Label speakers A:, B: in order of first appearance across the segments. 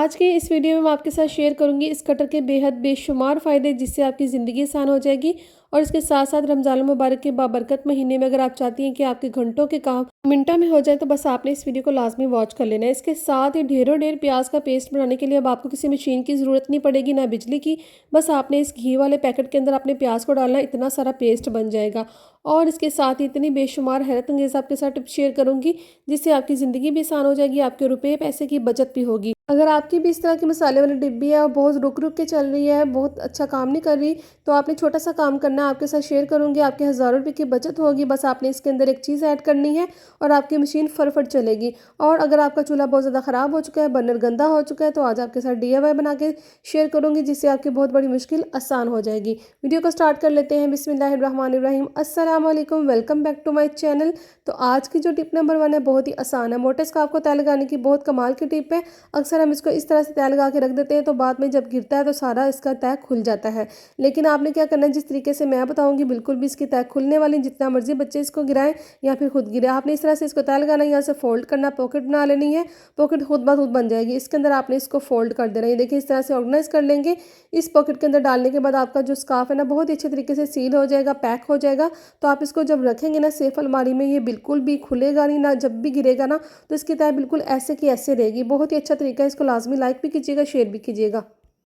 A: आज की इस वीडियो में मैं आपके साथ शेयर करूंगी इस कटर के बेहद बेशुमार फ़ायदे, जिससे आपकी ज़िंदगी आसान हो जाएगी। और इसके साथ साथ रमज़ान मुबारक के बाबरकत महीने में अगर आप चाहती हैं कि आपके घंटों के काम मिनटों में हो जाए, तो बस आपने इस वीडियो को लाजमी वॉच कर लेना है। इसके साथ ही ढेरों ढेर प्याज का पेस्ट बनाने के लिए अब आपको किसी मशीन की ज़रूरत नहीं पड़ेगी, ना बिजली की। बस आपने इस घी वाले पैकेट के अंदर अपने प्याज को डालना, इतना सारा पेस्ट बन जाएगा। और इसके साथ ही इतनी बेशुमार हैरत अंगेज़ आपके साथ टिप्स शेयर करूंगी, जिससे आपकी ज़िंदगी भी आसान हो जाएगी, आपके रुपये पैसे की बचत भी होगी। अगर आपकी भी इस तरह की मसाले वाली डिब्बी है और बहुत रुक रुक के चल रही है, बहुत अच्छा काम नहीं कर रही, तो आपने छोटा सा काम करना है, आपके साथ शेयर करूंगी, आपके हज़ारों रुपए की बचत होगी। बस आपने इसके अंदर एक चीज़ ऐड करनी है और आपकी मशीन फटाफट चलेगी। और अगर आपका चूल्हा बहुत ज़्यादा ख़राब हो चुका है, बर्नर गंदा हो चुका है, तो आज आपके साथ DIY बना के शेयर करूंगी, जिससे आपकी बहुत बड़ी मुश्किल आसान हो जाएगी। वीडियो को स्टार्ट कर लेते हैं। बिस्मिल्लाहिर्रहमानिर्रहीम। अस्सलाम वालेकुम, welcome back to my channel. तो आज की जो टिप नंबर 1 है, बहुत ही आसान है। मोटे स्कार्फ को तय लगाने की बहुत कमाल की टिप है। अक्सर हम इसको इस तरह से तय लगा के रख देते हैं, तो बाद में जब गिरता है तो सारा इसका तय खुल जाता है। लेकिन आपने क्या करना है, जिस तरीके से मैं बताऊंगी, बिल्कुल भी इसकी तय खुलने वाली, जितना मर्जी बच्चे इसको गिराएं या फिर खुद गिरे, आपने इस तरह से इसको तय लगाना है। यहाँ से फोल्ड करना, पॉकेट बना लेनी है, पॉकेट खुद ब खुद बन जाएगी। इसके अंदर आपने इसको फोल्ड कर देना है। ये देखिए, इस तरह से ऑर्गेनाइज कर लेंगे। इस पॉकेट के अंदर डालने के बाद आपका जो स्कार्फ है ना, बहुत ही अच्छे तरीके से सील हो जाएगा, पैक हो जाएगा। तो आप इसको जब रखेंगे ना सेफ अलमारी में, ये बिल्कुल भी खुलेगा नहीं, ना जब भी गिरेगा ना तो इसकी तय बिल्कुल ऐसे की ऐसे रहेगी। बहुत ही अच्छा तरीका है। इसको लाजमी लाइक भी कीजिएगा, शेयर भी कीजिएगा।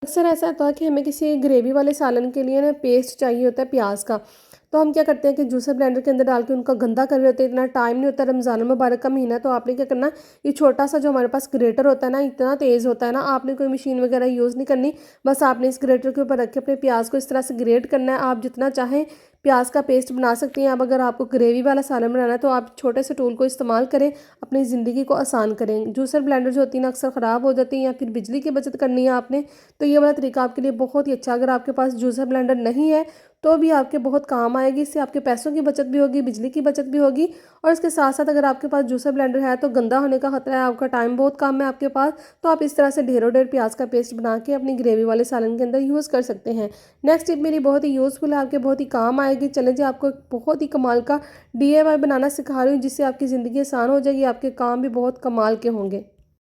A: अक्सर ऐसा होता है कि हमें किसी ग्रेवी वाले सालन के लिए ना पेस्ट चाहिए होता है प्याज का, तो हम क्या करते हैं कि जूसर ब्लेंडर के अंदर डाल के उनका गंदा कर रहे होते हैं। इतना टाइम नहीं होता, रमज़ान मुबारक का महीना है, तो आपने क्या करना, ये छोटा सा जो हमारे पास ग्रेटर होता है ना, इतना तेज़ होता है ना, आपने कोई मशीन वगैरह यूज़ नहीं करनी। बस आपने इस ग्रेटर के ऊपर रख के अपने प्याज को इस तरह से ग्रेट करना है। आप जितना चाहें प्याज का पेस्ट बना सकती हैं। अब अगर आपको ग्रेवी वाला सालन बनाना है, तो आप छोटे से टूल को इस्तेमाल करें, अपनी ज़िंदगी को आसान करें। जूसर ब्लेंडर जो होती है ना, अक्सर ख़राब हो जाती है, या फिर बिजली की बचत करनी है आपने, तो ये वाला तरीका आपके लिए बहुत ही अच्छा। अगर आपके पास जूसर ब्लेंडर नहीं है तो भी आपके बहुत काम आएगी। इससे आपके पैसों की बचत भी होगी, बिजली की बचत भी होगी। और इसके साथ साथ अगर आपके पास जूसर ब्लेंडर है तो गंदा होने का खतरा है, आपका टाइम बहुत कम है आपके पास, तो आप इस तरह से ढेरों ढेर प्याज का पेस्ट बना के अपनी ग्रेवी वाले सालन के अंदर यूज़ कर सकते हैं। नेक्स्ट टिप मेरी बहुत ही यूज़फुल है, आपके बहुत ही काम आएगी। चलें जी, आपको एक बहुत ही कमाल का DIY बनाना सिखा रही हूँ, जिससे आपकी ज़िंदगी आसान हो जाएगी, आपके काम भी बहुत कमाल के होंगे।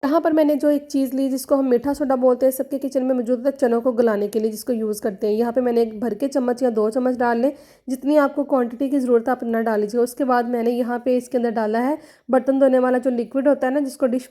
A: यहाँ पर मैंने जो एक चीज़ ली, जिसको हम मीठा सोडा बोलते हैं, सबके किचन में मौजूद है चनों को गलाने के लिए, जिसको यूज़ करते हैं। यहाँ पे मैंने एक भर के चम्मच या 2 चम्मच डाल लें, जितनी आपको क्वांटिटी की ज़रूरत है आप इतना डाल लीजिए। उसके बाद मैंने यहाँ पे इसके अंदर डाला है बर्तन धोने वाला जो लिक्विड होता है ना, जिसको डिश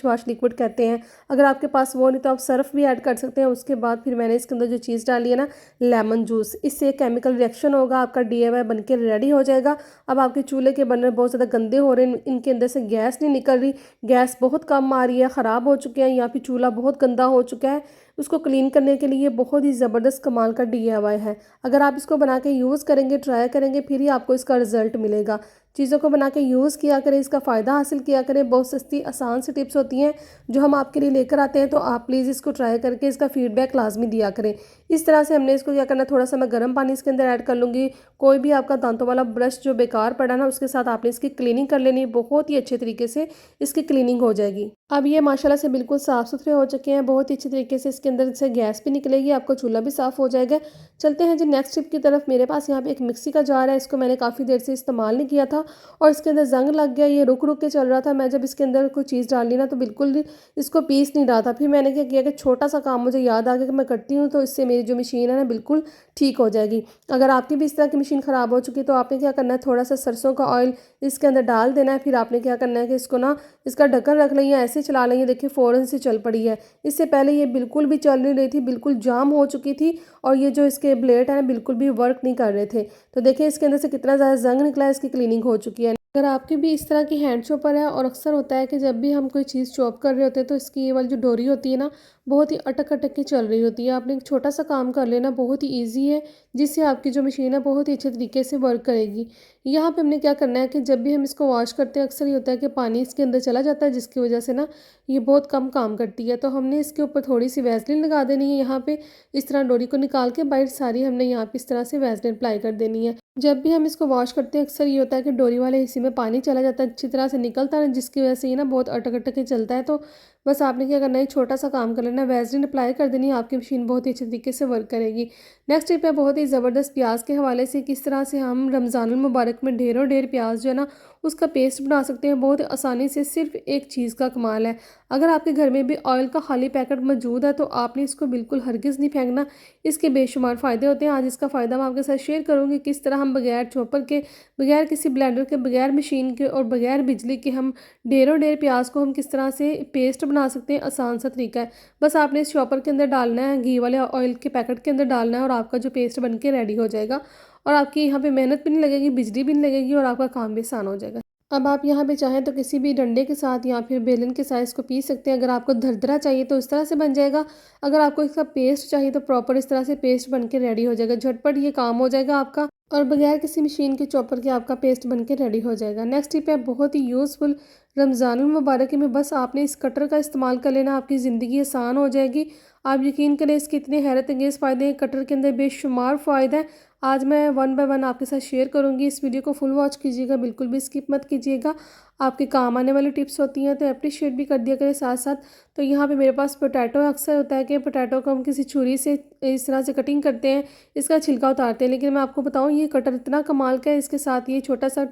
A: वॉश लिक्विड कहते हैं। अगर आपके पास वो नहीं तो आप सर्फ भी ऐड कर सकते हैं। उसके बाद फिर मैंने इसके अंदर जो चीज़ डाली है ना, लेमन जूस, इससे केमिकल रिएक्शन होगा, आपका DIY बन के रेडी हो जाएगा। अब आपके चूल्हे के बर्नर बहुत ज़्यादा गंदे हो रहे हैं, इनके अंदर से गैस नहीं निकल रही, गैस बहुत कम आ रही है, ख़राब हो चुके हैं, या फिर चूल्हा बहुत गंदा हो चुका है, उसको क्लीन करने के लिए बहुत ही ज़बरदस्त कमाल का DIY है। अगर आप इसको बना के यूज़ करेंगे, ट्राई करेंगे, फिर ही आपको इसका रिजल्ट मिलेगा। चीज़ों को बना के यूज़ किया करें, इसका फ़ायदा हासिल किया करें। बहुत सस्ती आसान सी टिप्स होती हैं जो हम आपके लिए लेकर आते हैं, तो आप प्लीज़ इसको ट्राई करके इसका फीडबैक लाजमी दिया करें। इस तरह से हमने इसको क्या करना है, थोड़ा सा मैं गर्म पानी इसके अंदर ऐड कर लूँगी। कोई भी आपका दांतों वाला ब्रश जो बेकार पड़ा ना, उसके साथ आपने इसकी क्लीनिंग कर लेनी, बहुत ही अच्छे तरीके से इसकी क्लीनिंग हो जाएगी। अब ये माशाल्लाह से बिल्कुल साफ़ सुथरे हो चुके हैं, बहुत ही अच्छे तरीके से इसके अंदर से गैस भी निकलेगी, आपका चूल्हा भी साफ़ हो जाएगा। चलते हैं जी नेक्स्ट टिप की तरफ। मेरे पास यहाँ पे एक मिक्सी का जार है, इसको मैंने काफ़ी देर से इस्तेमाल नहीं किया था और इसके अंदर जंग लग गया, ये रुक रुक के चल रहा था। मैं जब इसके अंदर कोई चीज़ डाली ना, तो बिल्कुल भी इसको पीस नहीं रहा था। फिर मैंने क्या किया कि छोटा सा काम मुझे याद आ गया कि मैं करती हूँ, तो इससे मेरी जो मशीन है ना, बिल्कुल ठीक हो जाएगी। अगर आपकी भी इस तरह की मशीन ख़राब हो चुकी है, तो आपने क्या करना है, थोड़ा सा सरसों का ऑयल इसके अंदर डाल देना है। फिर आपने क्या करना है कि इसको ना, इसका ढक्कन रख लें या ऐसे चला लें। देखिए फ़ौरन से चल पड़ी है। इससे पहले ये बिल्कुल भी चल नहीं रही थी, बिल्कुल जाम हो चुकी थी, और ये जो इसके ब्लेड है ना, बिल्कुल भी वर्क नहीं कर रहे थे। तो देखिए इसके अंदर से कितना ज़्यादा जंग निकला है, इसकी क्लीनिंग हो चुकी है। अगर आपकी भी इस तरह की हैंड चॉपर है, और अक्सर होता है कि जब भी हम कोई चीज़ चॉप कर रहे होते हैं, तो इसकी ये वाली जो डोरी होती है ना, बहुत ही अटक अटक के चल रही होती है। आपने एक छोटा सा काम कर लेना, बहुत ही ईजी है, जिससे आपकी जो मशीन है बहुत ही अच्छे तरीके से वर्क करेगी। यहाँ पे हमने क्या करना है कि जब भी हम इसको वॉश करते हैं, अक्सर ये होता है कि पानी इसके अंदर चला जाता है, जिसकी वजह से ना ये बहुत कम काम करती है। तो हमने इसके ऊपर थोड़ी सी वैसलीन लगा देनी है। यहाँ पे इस तरह डोरी को निकाल के बाहर सारी हमने यहाँ पे इस तरह से वैसलीन अप्लाई कर देनी है। जब भी हम इसको वॉश करते हैं, अक्सर ये होता है कि डोरी वाले हिस्से में पानी चला जाता है, अच्छी तरह से निकलता है, जिसकी वजह से ये ना बहुत अटक अटक के चलता है। तो बस आपने क्या करना है, छोटा सा काम कर लेना है, वैसलीन अप्लाई कर देनी है, आपकी मशीन बहुत ही अच्छे तरीके से वर्क करेगी। नेक्स्ट टिप है बहुत ही ज़बरदस्त प्याज के हवाले से, किस तरह से हम रमज़ानुल मुबारक में ढेरों ढेर प्याज जो है ना उसका पेस्ट बना सकते हैं बहुत आसानी से। सिर्फ एक चीज़ का कमाल है, अगर आपके घर में भी ऑयल का खाली पैकेट मौजूद है तो आपने इसको बिल्कुल हरगिज़ नहीं फेंकना। इसके बेशुमार फ़ायदे होते हैं। आज इसका फ़ायदा मैं आपके साथ शेयर करूँगी, किस तरह हम बगैर चॉपर के, बगैर किसी ब्लेंडर के, बगैर मशीन के और बगैर बिजली के हम ढेरों ढेर प्याज को हम किस तरह से पेस्ट बना सकते हैं। आसान सा तरीका है, बस आपने इस चॉपर के अंदर डालना है, घी वाले ऑयल के पैकेट के अंदर डालना है और आपका जो पेस्ट बन के रेडी हो जाएगा। और आपकी यहाँ पे मेहनत भी नहीं लगेगी, बिजली भी नहीं लगेगी और आपका काम भी आसान हो जाएगा। अब आप यहाँ पे चाहें तो किसी भी डंडे के साथ या फिर बेलन के साथ इसको पीस सकते हैं। अगर आपको दरदरा चाहिए तो इस तरह से बन जाएगा, अगर आपको इसका पेस्ट चाहिए तो प्रॉपर इस तरह से पेस्ट बन के रेडी हो जाएगा। झटपट ये काम हो जाएगा आपका और बगैर किसी मशीन के चॉपर के आपका पेस्ट बन के रेडी हो जाएगा। नेक्स्ट टिप है बहुत ही यूज़फुल, रमज़ानुल मुबारक में बस आपने इस कटर का इस्तेमाल कर लेना, आपकी ज़िंदगी आसान हो जाएगी। आप यकीन करें इसके इतने हैरत अंगेज़ फ़ायदे हैं, कटर के अंदर बेशुमार फ़ायदा है। आज मैं वन बाय वन आपके साथ शेयर करूँगी, इस वीडियो को फुल वॉच कीजिएगा, बिल्कुल भी स्किप मत कीजिएगा। आपके काम आने वाली टिप्स होती हैं तो अप्रिशिएट भी कर दिया करें साथ साथ। तो यहाँ पे मेरे पास पोटैटो अक्सर होता है कि पोटैटो को हम किसी छुरी से इस तरह से कटिंग करते हैं, इसका छिलका उतारते हैं, लेकिन मैं आपको बताऊँ ये कटर इतना कमाल का है। इसके साथ ये छोटा सा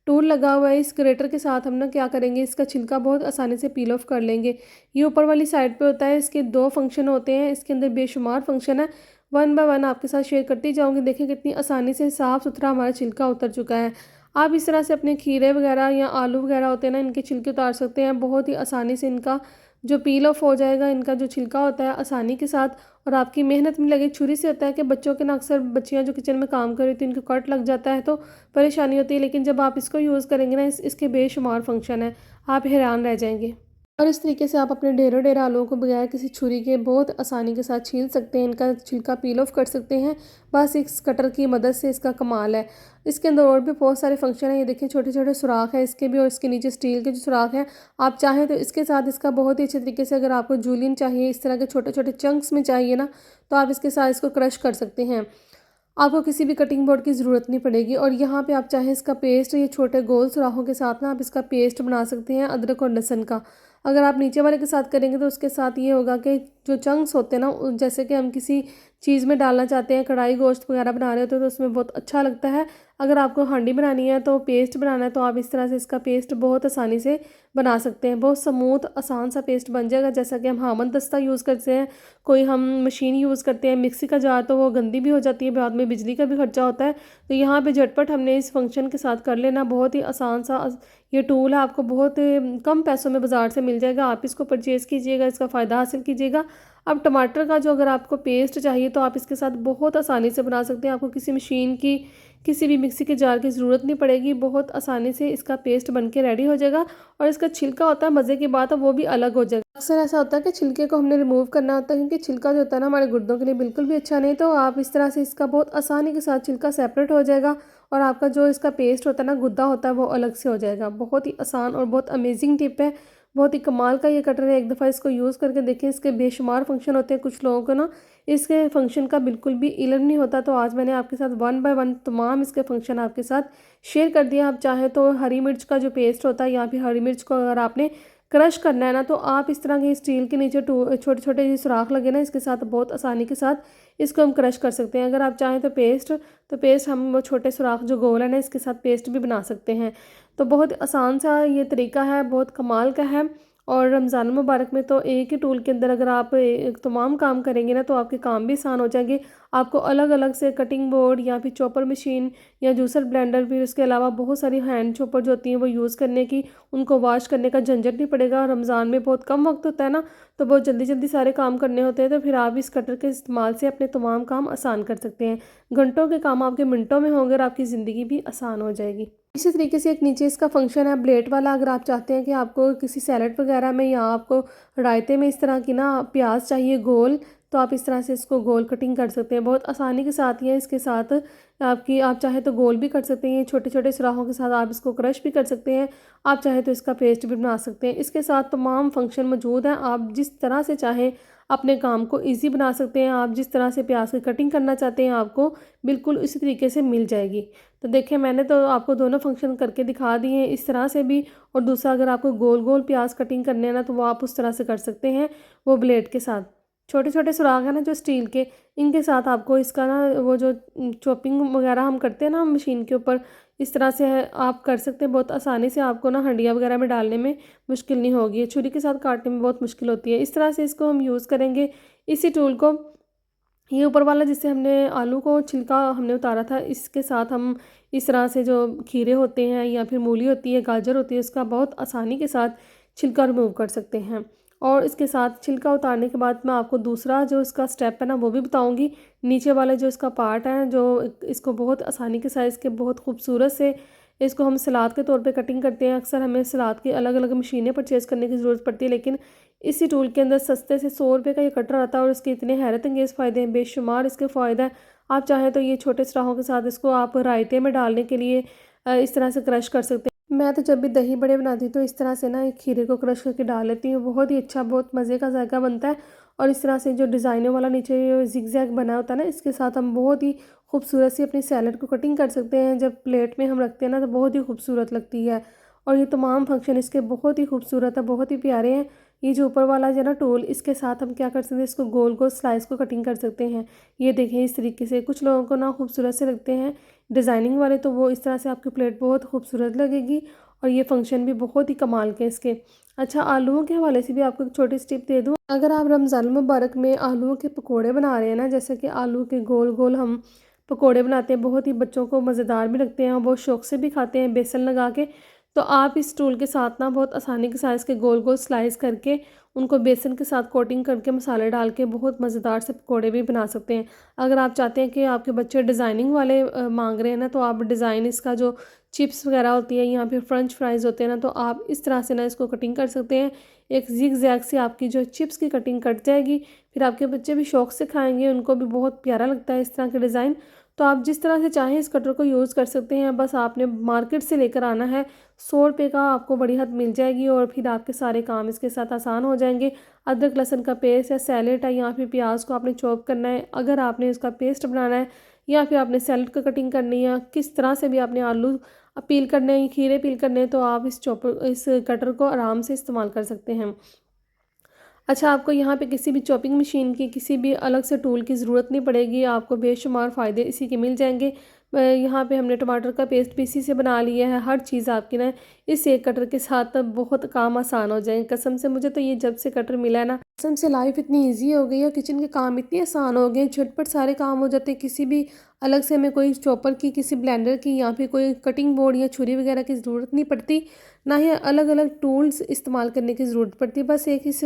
A: टूल लगा हुआ है, इस ग्रेटर के साथ हम ना क्या करेंगे, इसका छिलका बहुत आसानी से पील ऑफ कर लेंगे। ये ऊपर वाली साइड पे होता है, इसके 2 फंक्शन होते हैं, इसके अंदर बेशुमार फंक्शन है। वन बाय वन आपके साथ शेयर करती जाऊँगी। देखिए कितनी आसानी से साफ़ सुथरा हमारा छिलका उतर चुका है। आप इस तरह से अपने खीरे वगैरह या आलू वगैरह होते हैं ना, इनके छिलके उतार सकते हैं बहुत ही आसानी से। इनका जो पील ऑफ हो जाएगा, इनका जो छिलका होता है आसानी के साथ, और आपकी मेहनत नहीं लगेगी। छुरी से होता है कि बच्चों के ना अक्सर बच्चियाँ जो किचन में काम कर रही थी इनको कट लग जाता है तो परेशानी होती है, लेकिन जब आप इसको यूज़ करेंगे ना इसके बेशुमार फंक्शन है, आप हैरान रह जाएंगे। और इस तरीके से आप अपने ढेरों ढेर आलूओं को बगैर किसी छुरी के बहुत आसानी के साथ छील सकते हैं, इनका छिलका पील ऑफ कर सकते हैं बस इस कटर की मदद से। इसका कमाल है। इसके अंदर और भी बहुत सारे फंक्शन हैं, ये देखिए छोटे छोटे सुराख है इसके भी और इसके नीचे स्टील के जो सुराख हैं। आप चाहें तो इसके साथ इसका बहुत ही अच्छे तरीके से, अगर आपको जूलियन चाहिए इस तरह के छोटे छोटे चंक्स में चाहिए ना, तो आप इसके साथ इसको क्रश कर सकते हैं। आपको किसी भी कटिंग बोर्ड की ज़रूरत नहीं पड़ेगी। और यहाँ पे आप चाहें इसका पेस्ट, ये छोटे गोल सुराखों के साथ ना आप इसका पेस्ट बना सकते हैं अदरक और लहसुन का। अगर आप नीचे वाले के साथ करेंगे तो उसके साथ ये होगा कि जो चंक्स होते हैं ना, जैसे कि हम किसी चीज़ में डालना चाहते हैं, कढ़ाई गोश्त वगैरह बना रहे होते हैं तो उसमें बहुत अच्छा लगता है। अगर आपको हांडी बनानी है तो पेस्ट बनाना है तो आप इस तरह से इसका पेस्ट बहुत आसानी से बना सकते हैं। बहुत स्मूथ आसान सा पेस्ट बन जाएगा। जैसा कि हम हामद दस्ता यूज़ करते हैं, कोई हम मशीन यूज़ करते हैं, मिक्सी का जार, तो वो गंदी भी हो जाती है, बाद में बिजली का भी खर्चा होता है। तो यहाँ पे झटपट हमने इस फंक्शन के साथ कर लेना। बहुत ही आसान सा ये टूल है, आपको बहुत कम पैसों में बाज़ार से मिल जाएगा। आप इसको परचेज़ कीजिएगा, इसका फ़ायदा हासिल कीजिएगा। अब टमाटर का जो अगर आपको पेस्ट चाहिए तो आप इसके साथ बहुत आसानी से बना सकते हैं। आपको किसी मशीन की, किसी भी मिक्सी के जार की ज़रूरत नहीं पड़ेगी। बहुत आसानी से इसका पेस्ट बन के रेडी हो जाएगा। और इसका छिलका होता है, मज़े की बात है, वो भी अलग हो जाएगा। अक्सर ऐसा होता है कि छिलके को हमने रिमूव करना होता है, क्योंकि छिलका जो होता है ना हमारे गुर्दों के लिए बिल्कुल भी अच्छा नहीं। तो आप इस तरह से इसका बहुत आसानी के साथ छिलका सेपरेट हो जाएगा और आपका जो इसका पेस्ट होता है ना, गुद्दा होता है, वो अलग से हो जाएगा। बहुत ही आसान और बहुत अमेजिंग टिप है। बहुत ही कमाल का ये कटर है, एक दफ़ा इसको यूज़ करके देखें। इसके बेशुमार फंक्शन होते हैं। कुछ लोगों को ना इसके फंक्शन का बिल्कुल भी इल्म नहीं होता, तो आज मैंने आपके साथ वन बाय वन तमाम इसके फंक्शन आपके साथ शेयर कर दिया। आप चाहें तो हरी मिर्च का जो पेस्ट होता है, या फिर हरी मिर्च को अगर आपने क्रश करना है ना, तो आप इस तरह के स्टील के नीचे छोटे छोटे सुराख लगे ना, इसके साथ बहुत आसानी के साथ इसको हम क्रश कर सकते हैं। अगर आप चाहें तो पेस्ट हम वो छोटे सुराख जो गोल है ना, इसके साथ पेस्ट भी बना सकते हैं। तो बहुत आसान सा ये तरीका है, बहुत कमाल का है। और रमज़ान मुबारक में तो एक ही टूल के अंदर अगर आप तमाम काम करेंगे ना, तो आपके काम भी आसान हो जाएंगे। आपको अलग अलग से कटिंग बोर्ड या फिर चॉपर मशीन या जूसर ब्लेंडर, फिर उसके अलावा बहुत सारी हैंड चॉपर जो होती हैं वो यूज़ करने की, उनको वॉश करने का झंझट नहीं पड़ेगा। रमज़ान में बहुत कम वक्त होता है ना, तो बहुत जल्दी जल्दी सारे काम करने होते हैं, तो फिर आप इस कटर के इस्तेमाल से अपने तमाम काम आसान कर सकते हैं। घंटों के काम आपके मिनटों में होंगे और आपकी ज़िंदगी भी आसान हो जाएगी। इसी तरीके से एक नीचे इसका फंक्शन है ब्लेड वाला। अगर आप चाहते हैं कि आपको किसी सैलड वगैरह में या आपको रायते में इस तरह की ना प्याज चाहिए गोल, तो आप इस तरह से इसको गोल कटिंग कर सकते हैं बहुत आसानी के साथ। ही है इसके साथ आपकी, आप चाहे तो गोल भी कर सकते हैं, छोटे छोटे सुराखों के साथ आप इसको क्रश भी कर सकते हैं। आप चाहे तो इसका पेस्ट भी बना सकते हैं। इसके साथ तमाम फंक्शन मौजूद हैं, आप जिस तरह से चाहें अपने काम को ईज़ी बना सकते हैं। आप जिस तरह से प्याज की कटिंग करना चाहते हैं आपको बिल्कुल उसी तरीके से मिल जाएगी। तो देखिए मैंने तो आपको दोनों फंक्शन करके दिखा दिए हैं इस तरह से भी, और दूसरा अगर आपको गोल गोल प्याज कटिंग करने हैं ना तो वो आप उस तरह से कर सकते हैं, वो ब्लेड के साथ। छोटे छोटे सुराख हैं ना जो स्टील के, इनके साथ आपको इसका ना वो जो चॉपिंग वगैरह हम करते हैं ना मशीन के ऊपर, इस तरह से है आप कर सकते हैं बहुत आसानी से। आपको ना हंडिया वगैरह में डालने में मुश्किल नहीं होगी, छुरी के साथ काटने में बहुत मुश्किल होती है। इस तरह से इसको हम यूज़ करेंगे इसी टूल को। ये ऊपर वाला जिससे हमने आलू को छिलका हमने उतारा था, इसके साथ हम इस तरह से जो खीरे होते हैं या फिर मूली होती है, गाजर होती है, उसका बहुत आसानी के साथ छिलका रिमूव कर सकते हैं। और इसके साथ छिलका उतारने के बाद मैं आपको दूसरा जो इसका स्टेप है ना वो भी बताऊंगी। नीचे वाला जो इसका पार्ट है, जो इसको बहुत आसानी के साथ इसके बहुत खूबसूरत से इसको हम सलाद के तौर पे कटिंग करते हैं। अक्सर हमें सलाद की अलग अलग मशीनें परचेज़ करने की ज़रूरत पड़ती है, लेकिन इसी टूल के अंदर सस्ते से 100 रुपये का ये कटर आता है और इसके इतने हैरत अंगेज़ फ़ायदे हैं, बेशुमार इसके फ़ायदे हैं। आप चाहें तो ये छोटे सुराहों के साथ इसको आप रायते में डालने के लिए इस तरह से क्रश कर सकते हैं। मैं तो जब भी दही बड़े बनाती हूँ तो इस तरह से ना एक खीरे को क्रश करके डाल लेती हूँ, बहुत ही अच्छा, बहुत मज़े का जायका बनता है। और इस तरह से जो डिज़ाइनों वाला नीचे जिग-जैग बना होता है ना, इसके साथ हम बहुत ही खूबसूरत सी अपनी सैलड को कटिंग कर सकते हैं। जब प्लेट में हम रखते हैं ना तो बहुत ही खूबसूरत लगती है। और ये तमाम फंक्शन इसके बहुत ही खूबसूरत है, बहुत ही प्यारे हैं। ये जो ऊपर वाला जो है ना टूल, इसके साथ हम क्या कर सकते हैं, इसको गोल गोल स्लाइस को कटिंग कर सकते हैं। ये देखें इस तरीके से, कुछ लोगों को ना खूबसूरत से लगते हैं डिज़ाइनिंग वाले, तो वो इस तरह से आपकी प्लेट बहुत खूबसूरत लगेगी। और ये फंक्शन भी बहुत ही कमाल के इसके। अच्छा, आलूओं के हवाले से भी आपको एक छोटी सी टिप दे दूँ। अगर आप रमज़ान मुबारक में आलूओं के पकोड़े बना रहे हैं ना, जैसे कि आलू के गोल गोल हम पकोड़े बनाते हैं, बहुत ही बच्चों को मज़ेदार भी लगते हैं और बहुत शौक़ से भी खाते हैं बेसन लगा के। तो आप इस टूल के साथ ना बहुत आसानी के साथ इसके गोल गोल स्लाइस करके उनको बेसन के साथ कोटिंग करके मसाले डाल के बहुत मज़ेदार से पकोड़े भी बना सकते हैं। अगर आप चाहते हैं कि आपके बच्चे डिज़ाइनिंग वाले मांग रहे हैं ना, तो आप डिज़ाइन इसका जो चिप्स वगैरह होती है या फिर फ्रेंच फ्राइज़ होते हैं ना, तो आप इस तरह से ना इसको कटिंग कर सकते हैं। एक ज़िग ज़ैग से आपकी जो चिप्स की कटिंग कट जाएगी, फिर आपके बच्चे भी शौक़ से खाएँगे, उनको भी बहुत प्यारा लगता है इस तरह का डिज़ाइन। तो आप जिस तरह से चाहें इस कटर को यूज़ कर सकते हैं, बस आपने मार्केट से लेकर आना है। 100 रुपये का आपको बड़ी हद मिल जाएगी और फिर आपके सारे काम इसके साथ आसान हो जाएंगे। अदरक लहसुन का पेस्ट या सैलेड है या फिर प्याज को आपने चॉप करना है, अगर आपने उसका पेस्ट बनाना है या फिर आपने सैलेड का कटिंग करनी है, किस तरह से भी आपने आलू पील करने हैं, खीरे पील करने हैं, तो आप इस कटर को आराम से इस्तेमाल कर सकते हैं। अच्छा, आपको यहाँ पे किसी भी चॉपिंग मशीन की, किसी भी अलग से टूल की ज़रूरत नहीं पड़ेगी, आपको बेशुमार फ़ायदे इसी के मिल जाएंगे। यहाँ पे हमने टमाटर का पेस्ट भी इसी से बना लिया है। हर चीज़ आपकी ना इस एक कटर के साथ बहुत काम आसान हो जाएंगे। कसम से मुझे तो ये जब से कटर मिला है ना, कसम से लाइफ इतनी ईजी हो गई है, किचन के काम इतने आसान हो गए, झटपट सारे काम हो जाते हैं। किसी भी अलग से हमें कोई चॉपर की, किसी ब्लेंडर की या फिर कोई कटिंग बोर्ड या छुरी वगैरह की ज़रूरत नहीं पड़ती, ना ही अलग अलग टूल्स इस्तेमाल करने की ज़रूरत पड़ती है। बस एक इस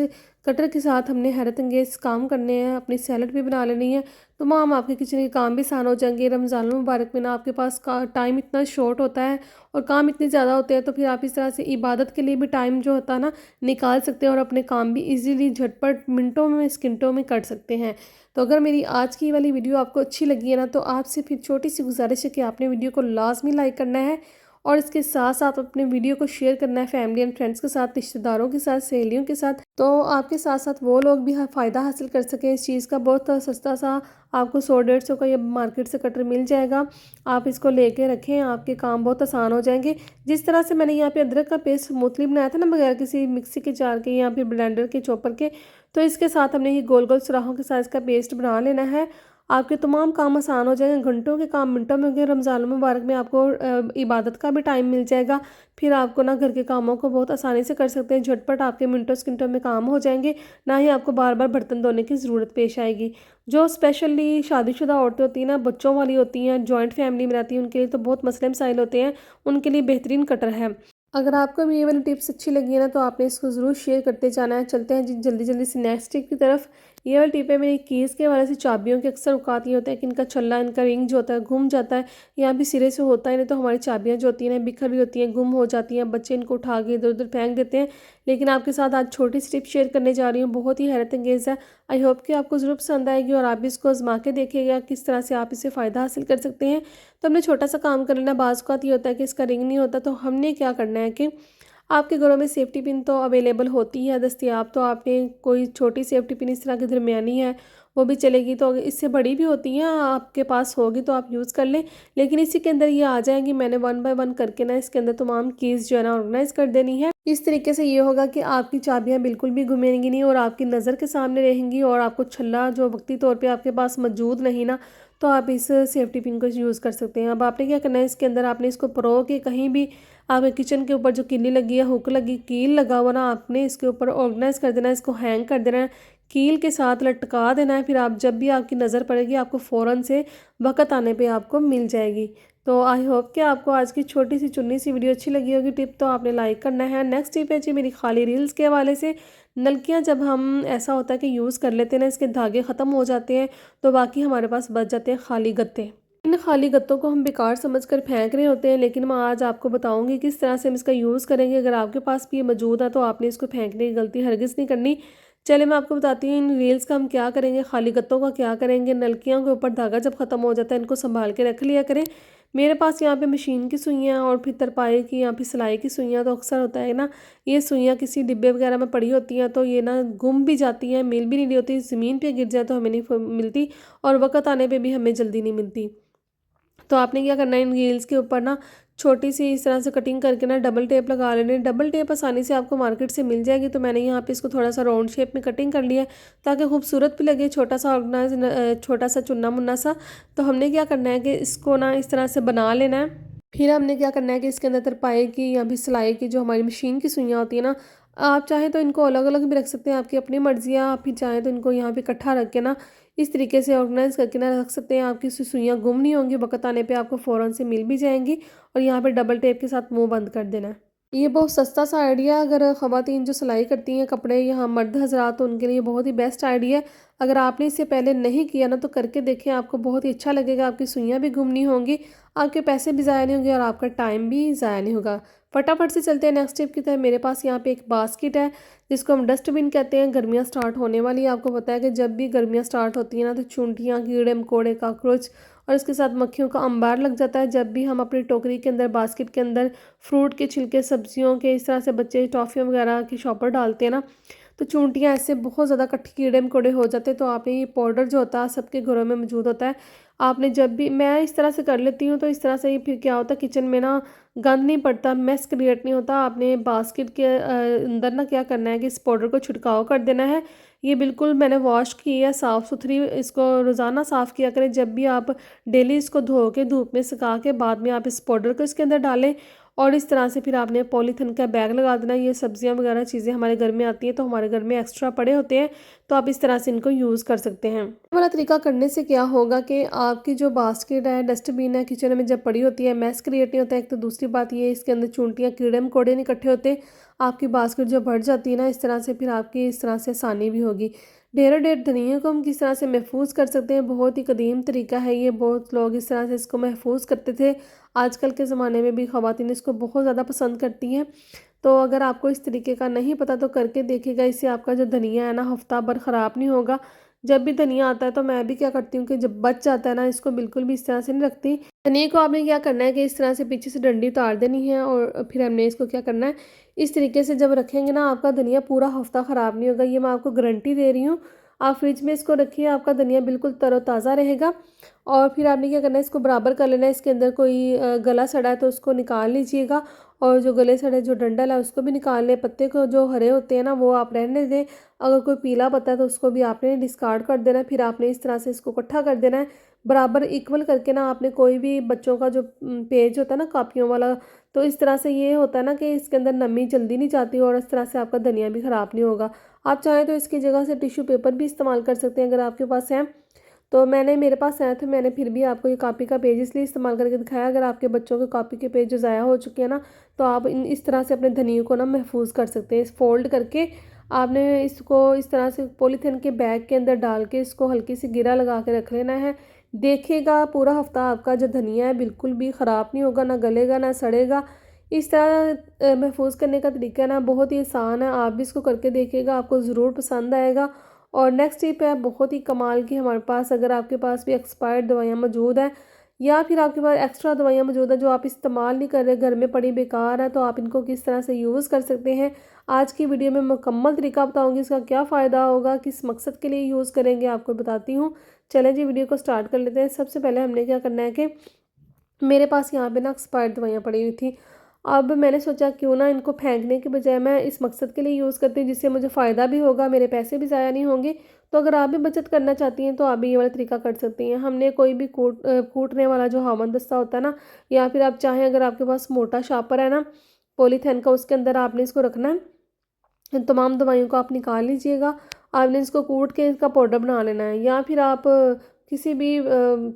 A: कटर के साथ हमने हैरत अंगेज़ काम करने हैं, अपनी सैलड भी बना लेनी है, तमाम आपके किचन के काम भी आसान हो जाएंगे। रमज़ान मुबारक में ना आपके पास का टाइम इतना शॉर्ट होता है और काम इतने ज़्यादा होते हैं, तो फिर आप इस तरह से इबादत के लिए भी टाइम जो होता है ना निकाल सकते हैं और अपने काम भी इजीली झटपट मिनटों में, सेकंडों में कर सकते हैं। तो अगर मेरी आज की वाली वीडियो आपको अच्छी लगी है ना, तो आपसे फिर छोटी सी गुजारिश है कि आपने वीडियो को लाजमी लाइक करना है और इसके साथ साथ अपने वीडियो को शेयर करना है फैमिली एंड फ्रेंड्स के साथ, रिश्तेदारों के साथ, सहेलियों के साथ, तो आपके साथ साथ वो लोग भी फ़ायदा हासिल कर सकें इस चीज़ का। बहुत सस्ता सा आपको 100-150 का ये मार्केट से कटर मिल जाएगा। आप इसको लेके रखें, आपके काम बहुत आसान हो जाएंगे। जिस तरह से मैंने यहाँ पे अदरक का पेस्ट स्मूथली बनाया था ना, बगैर किसी मिक्सी के जार के या फिर ब्लेंडर के, चॉपर के, तो इसके साथ हमने ये गोल गोल सुराहों के साथ इसका पेस्ट बना लेना है। आपके तमाम काम आसान हो जाएंगे, घंटों के काम मिनटों में हो गए। रमज़ान मुबारक में आपको इबादत का भी टाइम मिल जाएगा, फिर आपको ना घर के कामों को बहुत आसानी से कर सकते हैं, झटपट आपके मिनटों सेकंडों में काम हो जाएंगे, ना ही आपको बार बार बर्तन धोने की ज़रूरत पेश आएगी। जो स्पेशली शादीशुदा औरतें होती हैं ना, बच्चों वाली होती हैं, जॉइंट फैमिली में रहती हैं, उनके लिए तो बहुत मसले मसाइल होते हैं, उनके लिए बेहतरीन कटर है। अगर आपको भी ये वाली टिप्स अच्छी लगी है ना, तो आपने इसको ज़रूर शेयर करते जाना है। चलते हैं जी जल्दी जल्दी से नेक्स्ट टिप की तरफ। ये वाली टिप है मेरी कीज़ के वाले से, चाबियों के अक्सर औकात ये होता है कि इनका छल्ला, इनका रिंग जो होता है घूम जाता है या भी सिरे से होता है, नहीं तो हमारी चाबियाँ जो होती हैं ना बिखर भी होती हैं, गुम हो जाती हैं, बच्चे इनको उठा के इधर उधर फेंक देते हैं। लेकिन आपके साथ आज छोटी सी टिप शेयर करने जा रही हूँ, बहुत ही हैरत अंगेज़ है। आई होप कि आपको ज़रूर पसंद आएगी और आप भी इसको आजमा के देखिएगा किस तरह से आप इससे फ़ायदा हासिल कर सकते हैं। तो हमने छोटा सा काम कर लेना। बाज़ औक़ात ये होता है कि इसका रिंग नहीं होता, तो हमने क्या करना है कि आपके घरों में सेफ्टी पिन तो अवेलेबल होती है दस्तयाब, तो आपने कोई छोटी सेफ्टी पिन इस तरह की दरमियानी है वो भी चलेगी, तो अगर इससे बड़ी भी होती हैं आपके पास होगी तो आप यूज़ कर लें। लेकिन इसी के अंदर ये आ जाएंगी, मैंने वन बाय वन करके ना इसके अंदर तमाम कीज़ जो है ना ऑर्गेनाइज़ कर देनी है। इस तरीके से ये होगा कि आपकी चाबियाँ बिल्कुल भी घूमेंगी नहीं और आपकी नज़र के सामने रहेंगी, और आपको छल्ला जो वक्ती तौर पे आपके पास मौजूद नहीं ना, तो आप इस सेफ्टी पिन को यूज़ कर सकते हैं। अब आपने क्या करना है, इसके अंदर आपने इसको परो के कहीं भी आपके किचन के ऊपर जो किल्ली लगी है, हुक लगी, कील लगा हुआ ना, आपने इसके ऊपर ऑर्गेनाइज़ कर देना है, इसको हैंग कर देना है, कील के साथ लटका देना है। फिर आप जब भी आपकी नज़र पड़ेगी आपको फ़ौरन से वक़्त आने पे आपको मिल जाएगी। तो आई होप कि आपको आज की छोटी सी चुन्नी सी वीडियो अच्छी लगी होगी। टिप तो आपने लाइक करना है। नेक्स्ट टिप है जी मेरी खाली रील्स के हवाले से। नलकियाँ जब हम ऐसा होता है कि यूज़ कर लेते हैं ना, इसके धागे ख़त्म हो जाते हैं, तो बाकी हमारे पास बच जाते हैं खाली गत्ते। इन खाली गत्तों को हम बेकार समझकर फेंक रहे होते हैं, लेकिन मैं आज आपको बताऊंगी किस तरह से हम इसका यूज़ करेंगे। अगर आपके पास भी ये मौजूद है तो आपने इसको फेंकने की गलती हरगिज़ नहीं करनी। चलिए मैं आपको बताती हूँ इन रील्स का हम क्या करेंगे, खाली गत्तों का क्या करेंगे। नलकियों के ऊपर धागा जब ख़त्म हो जाता है इनको संभाल के रख लिया करें। मेरे पास यहाँ पे मशीन की सुइयाँ और फिर तरपाई की या फिर सिलाई की सुइयाँ, तो अक्सर होता है ना ये सुइयाँ किसी डिब्बे वगैरह में पड़ी होती हैं, तो ये ना गुम भी जाती हैं, मिल भी नहीं रही होती, ज़मीन पे गिर जाए तो हमें नहीं मिलती, और वक़्त आने पे भी हमें जल्दी नहीं मिलती। तो आपने क्या करना है, इन रील्स के ऊपर ना छोटी सी इस तरह से कटिंग करके ना डबल टेप लगा लेनी है। डबल टेप आसानी से आपको मार्केट से मिल जाएगी, तो मैंने यहाँ पे इसको थोड़ा सा राउंड शेप में कटिंग कर लिया है ताकि खूबसूरत भी लगे, छोटा सा ऑर्गेनाइज, छोटा सा चुन्ना मुन्ना सा। तो हमने क्या करना है कि इसको ना इस तरह से बना लेना है। फिर हमने क्या करना है कि इसके अंदर तरपाई की या फिर सिलाई की जो हमारी मशीन की सुइयाँ होती है ना, आप चाहें तो इनको अलग अलग भी रख सकते हैं, आपकी अपनी मर्ज़ी है। आप फिर चाहें तो इनको यहाँ पे इकट्ठा रख के ना इस तरीके से ऑर्गेनाइज़ करके ना रख सकते हैं। आपकी सुइयाँ गुम नहीं होंगी, वक़्त आने पे आपको फ़ौरन से मिल भी जाएँगी। और यहाँ पे डबल टेप के साथ मुँह बंद कर देना है। ये बहुत सस्ता सा आइडिया है, अगर ख़वातीन जो सिलाई करती हैं कपड़े या मर्द हज़रात, तो उनके लिए बहुत ही बेस्ट आइडिया है। अगर आपने इससे पहले नहीं किया ना तो करके देखें, आपको बहुत ही अच्छा लगेगा। आपकी सुइयाँ भी गुम नहीं होंगी, आपके पैसे भी ज़ाया नहीं होंगे और आपका टाइम भी ज़ाया नहीं होगा। फटाफट से चलते हैं नेक्स्ट टिप की तरफ। मेरे पास यहाँ पे एक बास्केट है जिसको हम डस्टबिन कहते हैं। गर्मियाँ स्टार्ट होने वाली है, आपको पता है कि जब भी गर्मियाँ स्टार्ट होती हैं ना तो चूंटियाँ, कीड़े मकोड़े, कॉकरोच और इसके साथ मक्खियों का अंबार लग जाता है। जब भी हम अपनी टोकरी के अंदर, बास्केट के अंदर फ्रूट के छिलके, सब्जियों के, इस तरह से बच्चे टॉफ़ियाँ वगैरह की शॉपर डालते हैं ना, तो चूंटियाँ ऐसे बहुत ज़्यादा इकट्ठी कीड़े मकोड़े हो जाते हैं। तो आपने ये पाउडर जो होता है सबके घरों में मौजूद होता है, आपने जब भी, मैं इस तरह से कर लेती हूँ तो इस तरह से ही फिर क्या होता है किचन में ना गंद नहीं पड़ता, मेस क्रिएट नहीं होता। आपने बास्केट के अंदर ना क्या करना है कि इस पाउडर को छिड़काव कर देना है। ये बिल्कुल मैंने वॉश की है, साफ़ सुथरी, इसको रोज़ाना साफ़ किया करें। जब भी आप डेली इसको धो के धूप में सुखा के बाद में आप इस पाउडर को इसके अंदर डालें, और इस तरह से फिर आपने पॉलीथिन का बैग लगा देना। ये सब्जियां वगैरह चीज़ें हमारे घर में आती हैं तो हमारे घर में एक्स्ट्रा पड़े होते हैं, तो आप इस तरह से इनको यूज़ कर सकते हैं। ये वाला तरीका करने से क्या होगा कि आपकी जो बास्केट है, डस्टबिन है, किचन में जब पड़ी होती है, मैस क्रिएट नहीं होता है। एक तो दूसरी बात ये, इसके अंदर चूंटियाँ, कीड़े मकोड़े नहीं इकट्ठे होते। आपकी बास्केट जो भर जाती है ना इस तरह से, फिर आपकी इस तरह से आसानी भी होगी। ढेरों ढेर धनिया को हम किस तरह से महफूज कर सकते हैं, बहुत ही कदीम तरीका है ये। बहुत लोग इस तरह से इसको महफूज करते थे, आजकल के ज़माने में भी ख़वातीन इसको बहुत ज़्यादा पसंद करती हैं। तो अगर आपको इस तरीके का नहीं पता तो करके देखिएगा, इससे आपका जो धनिया है ना हफ्ता भर ख़राब नहीं होगा। जब भी धनिया आता है तो मैं भी क्या करती हूँ कि जब बच जाता है ना, इसको बिल्कुल भी इस तरह से नहीं रखती। धनिया को आपने क्या करना है कि इस तरह से पीछे से डंडी उतार देनी है, और फिर हमने इसको क्या करना है, इस तरीके से जब रखेंगे ना आपका धनिया पूरा हफ्ता ख़राब नहीं होगा, ये मैं आपको गारंटी दे रही हूँ। आप फ्रिज में इसको रखिए, आपका धनिया बिल्कुल तरोताज़ा रहेगा। और फिर आपने क्या करना है, इसको बराबर कर लेना है। इसके अंदर कोई गला सड़ा है तो उसको निकाल लीजिएगा, और जो गले सड़े जो डंडल है उसको भी निकाल लें। पत्ते को जो हरे होते हैं ना वो आप रहने दें, अगर कोई पीला पत्ता है तो उसको भी आपने डिस्कार्ड कर देना है। फिर आपने इस तरह से इसको इकट्ठा कर देना है, बराबर इक्वल करके ना। आपने कोई भी बच्चों का जो पेज होता है ना कापियों वाला, तो इस तरह से ये होता है ना कि इसके अंदर नमी जल्दी नहीं जाती, और इस तरह से आपका धनिया भी ख़राब नहीं होगा। आप चाहें तो इसकी जगह से टिश्यू पेपर भी इस्तेमाल कर सकते हैं अगर आपके पास है। तो मेरे पास है तो मैंने फिर भी आपको ये कॉपी का पेज इसलिए इस्तेमाल करके दिखाया। अगर आपके बच्चों के कॉपी के पेज जो ज़ाया हो चुके हैं ना, तो आप इस तरह से अपने धनिया को ना महफूज कर सकते हैं। इस फोल्ड करके आपने इसको इस तरह से पॉलीथीन के बैग के अंदर डाल के इसको हल्की सी गिरा लगा के रख लेना है। देखिएगा पूरा हफ्ता आपका जो धनिया है बिल्कुल भी ख़राब नहीं होगा, ना गलेगा ना सड़ेगा। इस तरह महफूज करने का तरीका ना बहुत ही आसान है, आप भी इसको करके देखिएगा, आपको ज़रूर पसंद आएगा। और नेक्स्ट टिप है बहुत ही कमाल की हमारे पास, अगर आपके पास भी एक्सपायर्ड दवाइयाँ मौजूद हैं या फिर आपके पास एक्स्ट्रा दवाइयाँ मौजूद हैं जो आप इस्तेमाल नहीं कर रहे, घर में पड़ी बेकार है, तो आप इनको किस तरह से यूज़ कर सकते हैं। आज की वीडियो में मुकम्मल तरीका बताऊँगी, इसका क्या फ़ायदा होगा, किस मकसद के लिए यूज़ करेंगे, आपको बताती हूँ। चलें जी, वीडियो को स्टार्ट कर लेते हैं। सबसे पहले हमने क्या करना है कि मेरे पास यहाँ पे ना एक्सपायर्ड दवाइयाँ पड़ी हुई थी। अब मैंने सोचा क्यों ना इनको फेंकने के बजाय मैं इस मकसद के लिए यूज़ करती हूँ, जिससे मुझे फ़ायदा भी होगा, मेरे पैसे भी ज़ाया नहीं होंगे। तो अगर आप भी बचत करना चाहती हैं तो आप भी ये वाला तरीका कर सकती हैं। हमने कोई भी कूटने वाला जो हामन-दस्ता होता है ना, या फिर आप चाहें अगर आपके पास मोटा शापर है ना पॉलीथीन का, उसके अंदर आपने इसको रखना है। तमाम दवाइयों को आप निकाल लीजिएगा। आपने इसको कूट के इसका पाउडर बना लेना है, या फिर आप किसी भी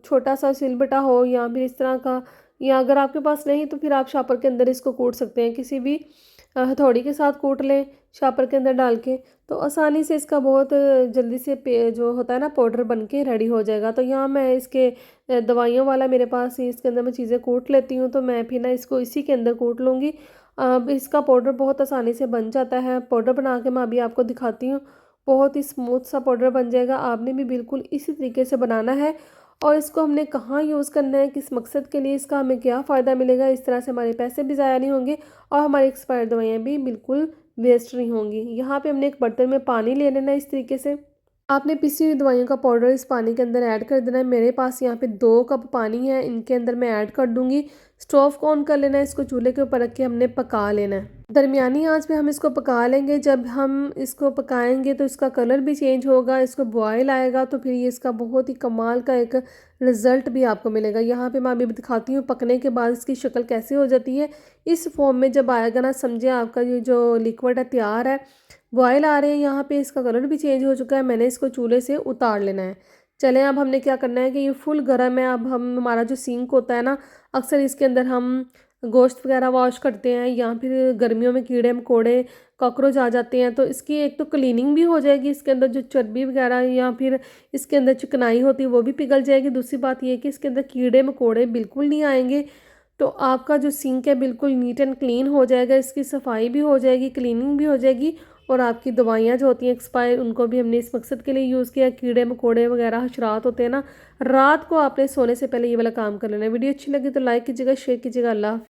A: छोटा सा सिलबट्टा हो या फिर इस तरह का, या अगर आपके पास नहीं तो फिर आप शापर के अंदर इसको कूट सकते हैं। किसी भी हथौड़ी के साथ कूट लें शापर के अंदर डाल के, तो आसानी से इसका बहुत जल्दी से जो होता है ना पाउडर बन के रेडी हो जाएगा। तो यहाँ मैं इसके दवाइयों वाला मेरे पास ही, इसके अंदर मैं चीज़ें कूट लेती हूँ, तो मैं फिर ना इसको इसी के अंदर कूट लूँगी। अब इसका पाउडर बहुत आसानी से बन जाता है। पाउडर बना के मैं अभी आपको दिखाती हूँ। बहुत ही स्मूथ सा पाउडर बन जाएगा। आपने भी बिल्कुल इसी तरीके से बनाना है। और इसको हमने कहाँ यूज़ करना है, किस मकसद के लिए, इसका हमें क्या फ़ायदा मिलेगा, इस तरह से हमारे पैसे भी ज़ाया नहीं होंगे और हमारी एक्सपायर्ड दवाइयाँ भी बिल्कुल वेस्ट नहीं होंगी। यहाँ पे हमने एक बर्तन में पानी ले लेना है इस तरीके से। आपने पिसी हुई दवाइयों का पाउडर इस पानी के अंदर ऐड कर देना है। मेरे पास यहाँ पे 2 कप पानी है, इनके अंदर मैं ऐड कर दूँगी। स्टोव को ऑन कर लेना है, इसको चूल्हे के ऊपर रख के हमने पका लेना है। दरमियानी आंच पे हम इसको पका लेंगे। जब हम इसको पकाएंगे तो इसका कलर भी चेंज होगा, इसको बॉयल आएगा, तो फिर ये इसका बहुत ही कमाल का एक रिज़ल्ट भी आपको मिलेगा। यहाँ पे मैं अभी दिखाती हूँ पकने के बाद इसकी शक्ल कैसे हो जाती है। इस फॉर्म में जब आएगा ना, समझे आपका ये जो लिक्विड है तैयार है। बॉयल आ रहे हैं, यहाँ पे इसका कलर भी चेंज हो चुका है। मैंने इसको चूल्हे से उतार लेना है। चलें, अब हमने क्या करना है कि ये फुल गर्म है। अब हम हमारा जो सिंक होता है ना, अक्सर इसके अंदर हम गोश्त वगैरह वॉश करते हैं, या फिर गर्मियों में कीड़े मकोड़े कॉकरोच आ जाते हैं, तो इसकी एक तो क्लीनिंग भी हो जाएगी, इसके अंदर जो चर्बी वगैरह या फिर इसके अंदर चिकनाई होती है वो भी पिघल जाएगी। दूसरी बात ये है कि इसके अंदर कीड़े मकोड़े बिल्कुल नहीं आएंगे। तो आपका जो सिंक है बिल्कुल नीट एंड क्लीन हो जाएगा, इसकी सफाई भी हो जाएगी, क्लीनिंग भी हो जाएगी। और आपकी दवाइयाँ जो होती हैं एक्सपायर, उनको भी हमने इस मकसद के लिए यूज़ किया। कीड़े मकोड़े वगैरह हशरात होते हैं ना, रात को आपने सोने से पहले ये वाला काम कर लेना है। वीडियो अच्छी लगी तो लाइक कीजिएगा, शेयर कीजिएगा। अल्लाह।